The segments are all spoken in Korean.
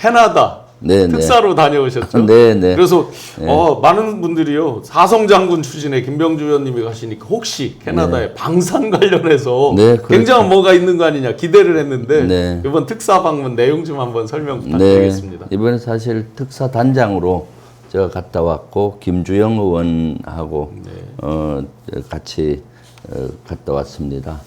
캐나다 네, 특사로 다녀오셨죠? 네, 네. 그래서 많은 분들이요 사성장군 출신의 김병주 의원님이 가시니까 혹시 캐나다의 방산 관련해서 네, 그렇죠. 굉장한 뭐가 있는 거 아니냐 기대를 했는데 네. 이번 특사 방문 내용 좀 한번 설명 부탁드리겠습니다. 네, 이번에 사실 특사 단장으로 제가 갔다 왔고 김주영 의원하고 같이 갔다 왔습니다.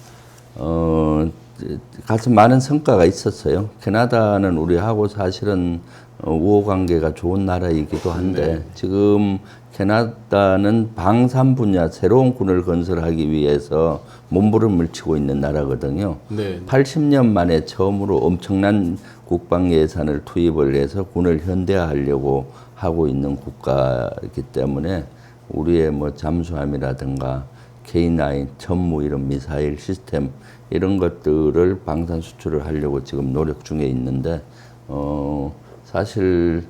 가서 많은 성과가 있었어요. 캐나다는 우리하고 사실은 우호 관계가 좋은 나라이기도 한데 지금 캐나다는 방산 분야 새로운 군을 건설하기 위해서 몸부림을 치고 있는 나라거든요. 네. 80년 만에 처음으로 엄청난 국방 예산을 투입을 해서 군을 현대화하려고 하고 있는 국가이기 때문에 우리의 뭐 잠수함이라든가 K9, 천무 이런 미사일 시스템 이런 것들을 방산 수출을 하려고 지금 노력 중에 있는데 사실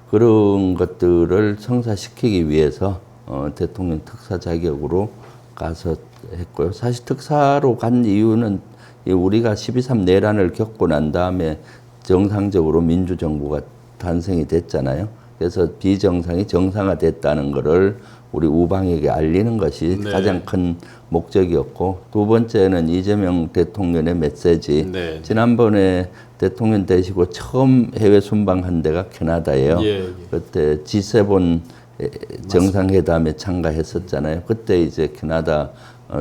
그런 것들을 성사시키기 위해서 대통령 특사 자격으로 가서 했고요. 사실 특사로 간 이유는 우리가 12.3 내란을 겪고 난 다음에 정상적으로 민주정부가 탄생이 됐잖아요. 그래서 비정상이 정상화됐다는 것을 우리 우방에게 알리는 것이 가장 큰 목적이었고, 두 번째는 이재명 대통령의 메시지. 지난번에 대통령 되시고 처음 해외 순방한 데가 캐나다예요. 그때 G7 정상회담에 참가했었잖아요. 그때 이제 캐나다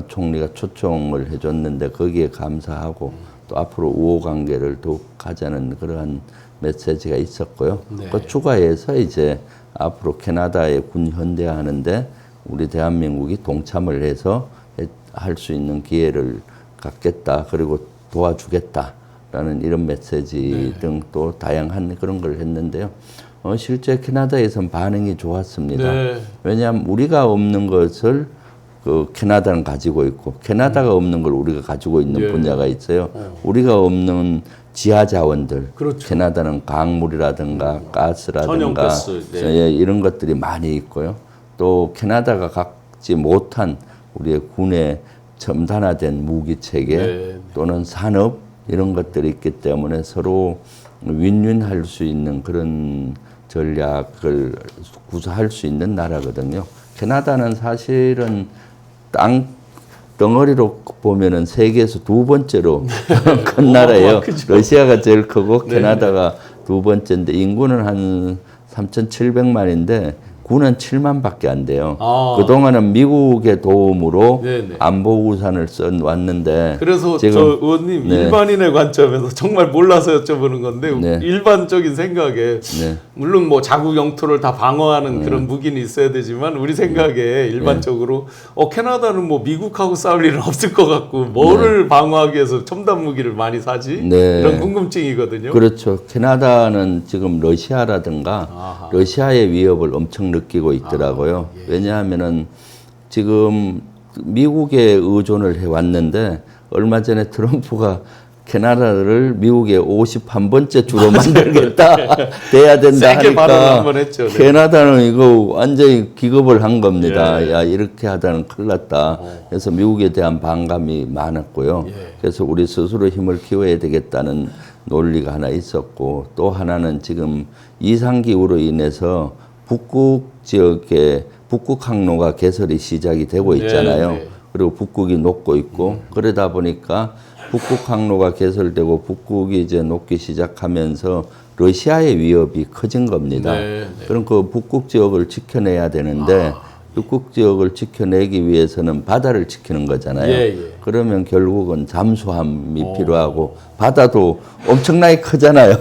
총리가 초청을 해줬는데 거기에 감사하고 또 앞으로 우호 관계를 더욱 가자는 그러한 메시지가 있었고요. 그 추가해서 이제 앞으로 캐나다의 군 현대화하는데 우리 대한민국이 동참을 해서 할 수 있는 기회를 갖겠다. 그리고 도와주겠다라는 이런 메시지 등 또 다양한 그런 걸 했는데요. 실제 캐나다에선 반응이 좋았습니다. 왜냐하면 우리가 없는 것을 그 캐나다는 가지고 있고 캐나다가 없는 걸 우리가 가지고 있는 분야가 있어요. 우리가 없는 지하 자원들, 캐나다는 강물이라든가 가스라든가 이런 것들이 많이 있고요. 또 캐나다가 갖지 못한 우리의 군의 첨단화된 무기 체계 또는 산업 이런 것들이 있기 때문에 서로 윈윈할 수 있는 그런 전략을 구사할 수 있는 나라거든요. 캐나다는 사실은 땅 덩어리로 보면은 세계에서 두 번째로 큰 나라예요. 러시아가 제일 크고 캐나다가 두 번째인데 인구는 한 3,700만인데 군은 7만밖에 안 돼요. 그동안은 미국의 도움으로 안보 우산을 써왔는데 그래서 지금, 저 의원님 일반인의 관점에서 정말 몰라서 여쭤보는 건데 일반적인 생각에 물론 뭐 자국 영토를 다 방어하는 그런 무기는 있어야 되지만 우리 생각에 일반적으로 캐나다는 뭐 미국하고 싸울 일은 없을 것 같고 뭐를 방어하기 위해서 첨단 무기를 많이 사지? 이런 궁금증이거든요. 그렇죠. 캐나다는 지금 러시아라든가 러시아의 위협을 엄청 느끼고 있더라고요. 왜냐하면은 지금 미국에 의존을 해왔는데 얼마 전에 트럼프가 캐나다를 미국의 51번째 주로 만들겠다 돼야 된다 하니까 캐나다는 이거 완전히 기겁을 한 겁니다. 야 이렇게 하다는 큰일 났다. 그래서 미국에 대한 반감이 많았고요. 그래서 우리 스스로 힘을 키워야 되겠다는 논리가 하나 있었고, 또 하나는 지금 이상기후로 인해서 북극 지역에 북극 항로가 개설이 시작이 되고 있잖아요. 그리고 북극이 녹고 있고 그러다 보니까 북극 항로가 개설되고 북극이 이제 녹기 시작하면서 러시아의 위협이 커진 겁니다. 그럼 그 북극 지역을 지켜내야 되는데 북극 지역을 지켜내기 위해서는 바다를 지키는 거잖아요. 그러면 결국은 잠수함이 필요하고 바다도 엄청나게 크잖아요.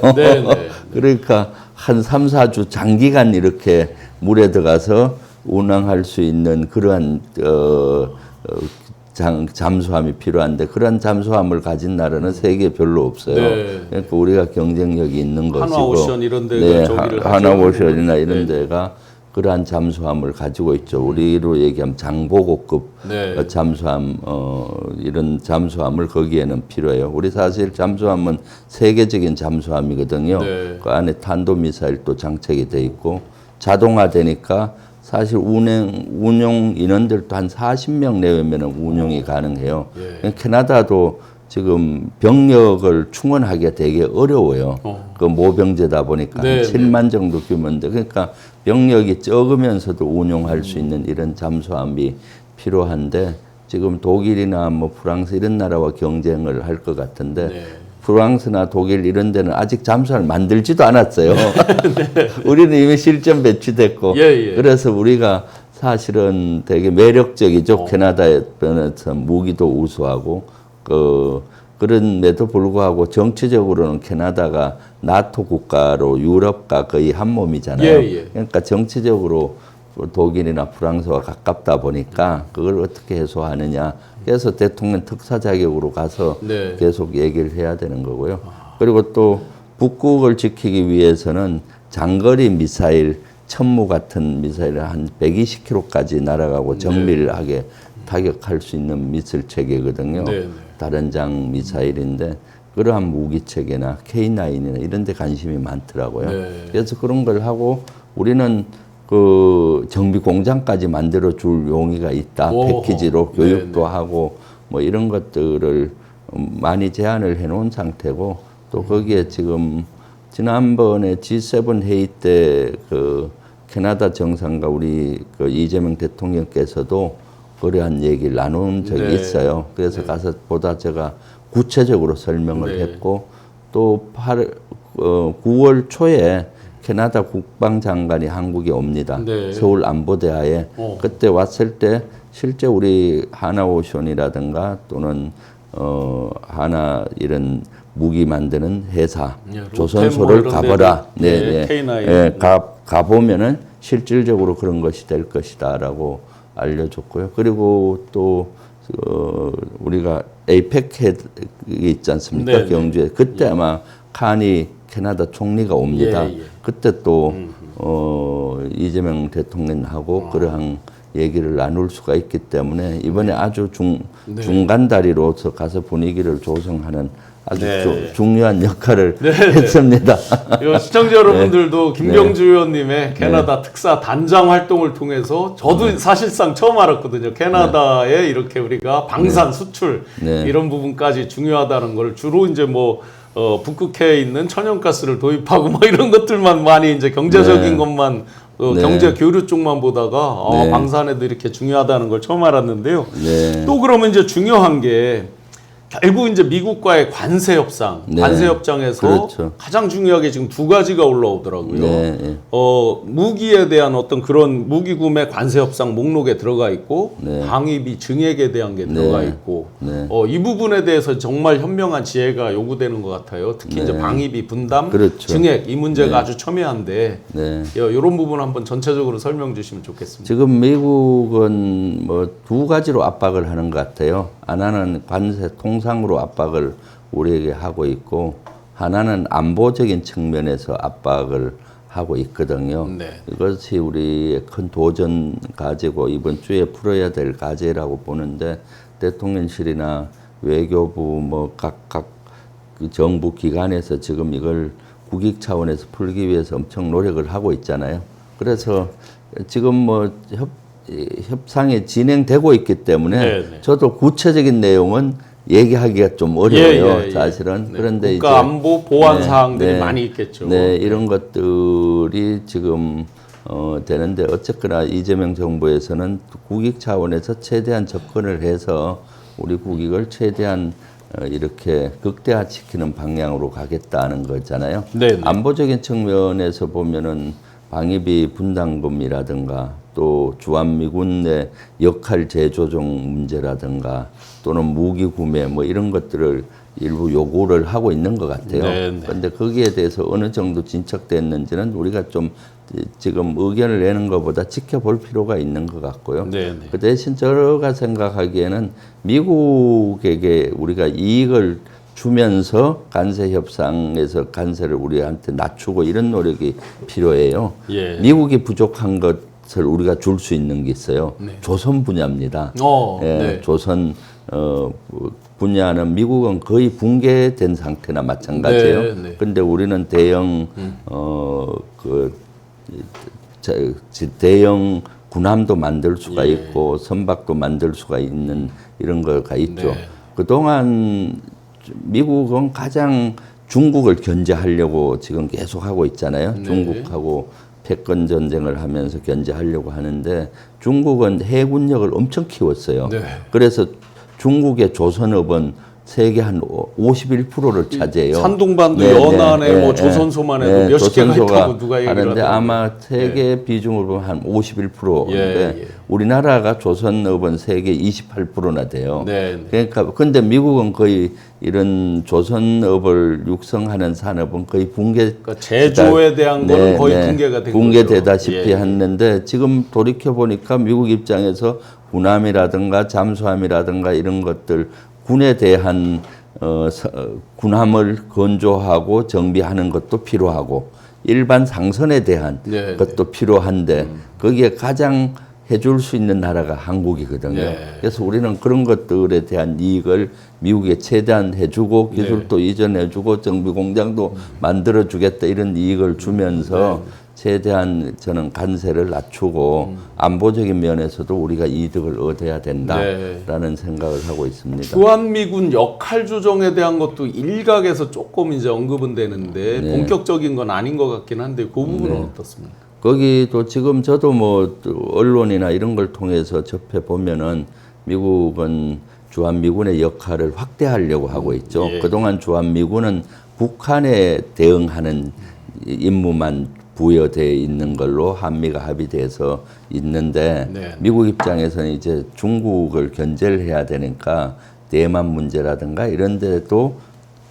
그러니까 한 3, 4주 장기간 이렇게 물에 들어가서 운항할 수 있는 그러한 잠수함이 필요한데 그런 잠수함을 가진 나라는 세계에 별로 없어요. 그러니까 우리가 경쟁력이 있는 것이고 하나오션 이런 데가 하나오션이나 이런 데가 그러한 잠수함을 가지고 있죠. 우리로 얘기하면 장보고급 잠수함 이런 잠수함을 거기에는 필요해요. 우리 사실 잠수함은 세계적인 잠수함이거든요. 그 안에 탄도미사일도 장착이 돼 있고 자동화되니까 사실 운용 인원들도 한 40명 내외면 운용이 가능해요. 캐나다도 지금 병력을 충원하기가 되게 어려워요. 그 모병제다 보니까 한 7만 정도 규모인데, 그러니까 병력이 적으면서도 운용할 수 있는 이런 잠수함이 필요한데, 지금 독일이나 뭐 프랑스 이런 나라와 경쟁을 할 것 같은데, 프랑스나 독일 이런 데는 아직 잠수함을 만들지도 않았어요. 우리는 이미 실전 배치됐고, 그래서 우리가 사실은 되게 매력적이죠. 캐나다에서 무기도 우수하고, 그런데도 불구하고 정치적으로는 캐나다가 나토 국가로 유럽과 거의 한 몸이잖아요. 그러니까 정치적으로 독일이나 프랑스와 가깝다 보니까 그걸 어떻게 해소하느냐. 그래서 대통령 특사 자격으로 가서 계속 얘기를 해야 되는 거고요. 그리고 또 북극을 지키기 위해서는 장거리 미사일, 천무 같은 미사일을 한 120km까지 날아가고 정밀하게 타격할 수 있는 미사일 체계거든요. 다른 장 미사일인데 그러한 무기 체계나 K9이나 이런 데 관심이 많더라고요. 그래서 그런 걸 하고 우리는 그 정비 공장까지 만들어 줄 용의가 있다. 패키지로 교육도 하고 뭐 이런 것들을 많이 제안을 해 놓은 상태고, 또 거기에 지금 지난번에 G7 회의 때 그 캐나다 정상과 우리 그 이재명 대통령께서도 그러한 얘기를 나눈 적이 있어요. 그래서 가서 보다 제가 구체적으로 설명을 했고, 또 9월 초에 캐나다 국방장관이 한국에 옵니다. 서울 안보대하에. 그때 왔을 때 실제 우리 하나오션이라든가 또는 하나 이런 무기 만드는 회사 조선소를 가보라. 가보면은 실질적으로 그런 것이 될 것이다라고 알려줬고요. 그리고 또 우리가 에이펙 있지 않습니까? 경주에. 그때 아마 칸이 캐나다 총리가 옵니다. 그때 또 이재명 대통령하고 그러한 얘기를 나눌 수가 있기 때문에 이번에 아주 중간 다리로서 가서 분위기를 조성하는 아주 중요한 역할을 했습니다. 시청자 여러분들도 김경주 의원님의 캐나다 특사 단장 활동을 통해서 저도 사실상 처음 알았거든요. 캐나다에 이렇게 우리가 방산 수출 이런 부분까지 중요하다는 걸 주로 이제 뭐 북극해에 있는 천연가스를 도입하고 뭐 이런 것들만 많이 이제 경제적인 것만 경제 교류 쪽만 보다가 방산에도 이렇게 중요하다는 걸 처음 알았는데요. 또 그러면 이제 중요한 게 결국 이제 미국과의 관세 협상, 관세 협정에서 가장 중요하게 지금 두 가지가 올라오더라고요. 무기에 대한 어떤 그런 무기 구매 관세 협상 목록에 들어가 있고, 방위비 증액에 대한 게 들어가 있고, 이 부분에 대해서 정말 현명한 지혜가 요구되는 것 같아요. 특히 이제 방위비 분담, 증액 이 문제가 아주 첨예한데, 이런 부분 한번 전체적으로 설명 주시면 좋겠습니다. 지금 미국은 뭐 두 가지로 압박을 하는 것 같아요. 하나는 관세 통상으로 압박을 우리에게 하고 있고, 하나는 안보적인 측면에서 압박을 하고 있거든요. 이것이 우리의 큰 도전 과제고 이번 주에 풀어야 될 과제라고 보는데, 대통령실이나 외교부 뭐 각 그 정부 기관에서 지금 이걸 국익 차원에서 풀기 위해서 엄청 노력을 하고 있잖아요. 그래서 지금 뭐 협상이 진행되고 있기 때문에 저도 구체적인 내용은 얘기하기가 좀 어려워요, 사실은. 그런데 국가 이제 안보 보안 사항들이 많이 있겠죠. 이런 것들이 지금 되는데, 어쨌거나 이재명 정부에서는 국익 차원에서 최대한 접근을 해서 우리 국익을 최대한 이렇게 극대화시키는 방향으로 가겠다는 거잖아요. 안보적인 측면에서 보면은 방위비 분담금이라든가 또 주한미군 내 역할 재조정 문제라든가 또는 무기 구매 뭐 이런 것들을 일부 요구를 하고 있는 것 같아요. 그런데 거기에 대해서 어느 정도 진척됐는지는 우리가 좀 지금 의견을 내는 것보다 지켜볼 필요가 있는 것 같고요. 그 대신 제가 생각하기에는 미국에게 우리가 이익을 주면서 관세 협상에서 관세를 우리한테 낮추고 이런 노력이 필요해요. 미국이 부족한 것을 우리가 줄 수 있는 게 있어요. 조선 분야입니다. 조선 분야는 미국은 거의 붕괴된 상태나 마찬가지예요. 그런데 우리는 대형 대형 군함도 만들 수가 있고 선박도 만들 수가 있는 이런 거가 있죠. 그동안 미국은 가장 중국을 견제하려고 지금 계속 하고 있잖아요. 네. 중국하고 패권 전쟁을 하면서 견제하려고 하는데 중국은 해군력을 엄청 키웠어요. 네. 그래서 중국의 조선업은 세계 한 51%를 차지해요. 산둥반도 연안에 뭐 조선소만 해도 몇십 개가 있다고 누가 얘기를 하는데 하던데. 아마 세계 비중으로 보면 한 51%인데 예. 우리나라가 조선업은 세계 28%나 돼요. 네. 그러니까 근데 미국은 거의 이런 조선업을 육성하는 산업은 거의 붕괴 그러니까 제조에 대한 거는 거의 붕괴가 된 붕괴되다시피 거죠. 예. 했는데 지금 돌이켜 보니까 미국 입장에서 군함이라든가 잠수함이라든가 이런 것들 군에 대한 군함을 건조하고 정비하는 것도 필요하고 일반 상선에 대한 네, 것도 필요한데 거기에 가장 해줄 수 있는 나라가 한국이거든요. 네. 그래서 우리는 그런 것들에 대한 이익을 미국에 최대한 해주고 기술도 이전해주고 정비 공장도 만들어주겠다 이런 이익을 주면서 최대한 저는 관세를 낮추고 안보적인 면에서도 우리가 이득을 얻어야 된다라는 생각을 하고 있습니다. 주한미군 역할 조정에 대한 것도 일각에서 조금 이제 언급은 되는데 본격적인 건 아닌 것 같긴 한데 그 부분은 어떻습니까? 거기도 지금 저도 뭐 언론이나 이런 걸 통해서 접해 보면은 미국은 주한미군의 역할을 확대하려고 하고 있죠. 그동안 주한미군은 북한에 대응하는 임무만 부여되어 있는 걸로 한미가 합의돼서 있는데 미국 입장에서는 이제 중국을 견제를 해야 되니까 대만 문제라든가 이런 데도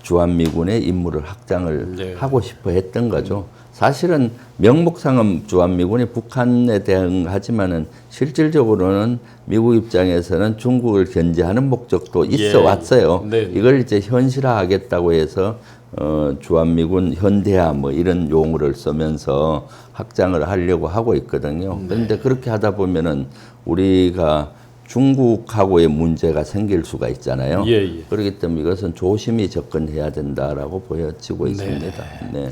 주한미군의 임무를 확장을 하고 싶어 했던 거죠. 사실은 명목상은 주한미군이 북한에 대응하지만은 실질적으로는 미국 입장에서는 중국을 견제하는 목적도 있어 왔어요. 이걸 이제 현실화하겠다고 해서 주한미군 현대화 뭐 이런 용어를 쓰면서 확장을 하려고 하고 있거든요. 그런데 그렇게 하다 보면은 우리가 중국하고의 문제가 생길 수가 있잖아요. 그렇기 때문에 이것은 조심히 접근해야 된다라고 보여지고 있습니다. 네.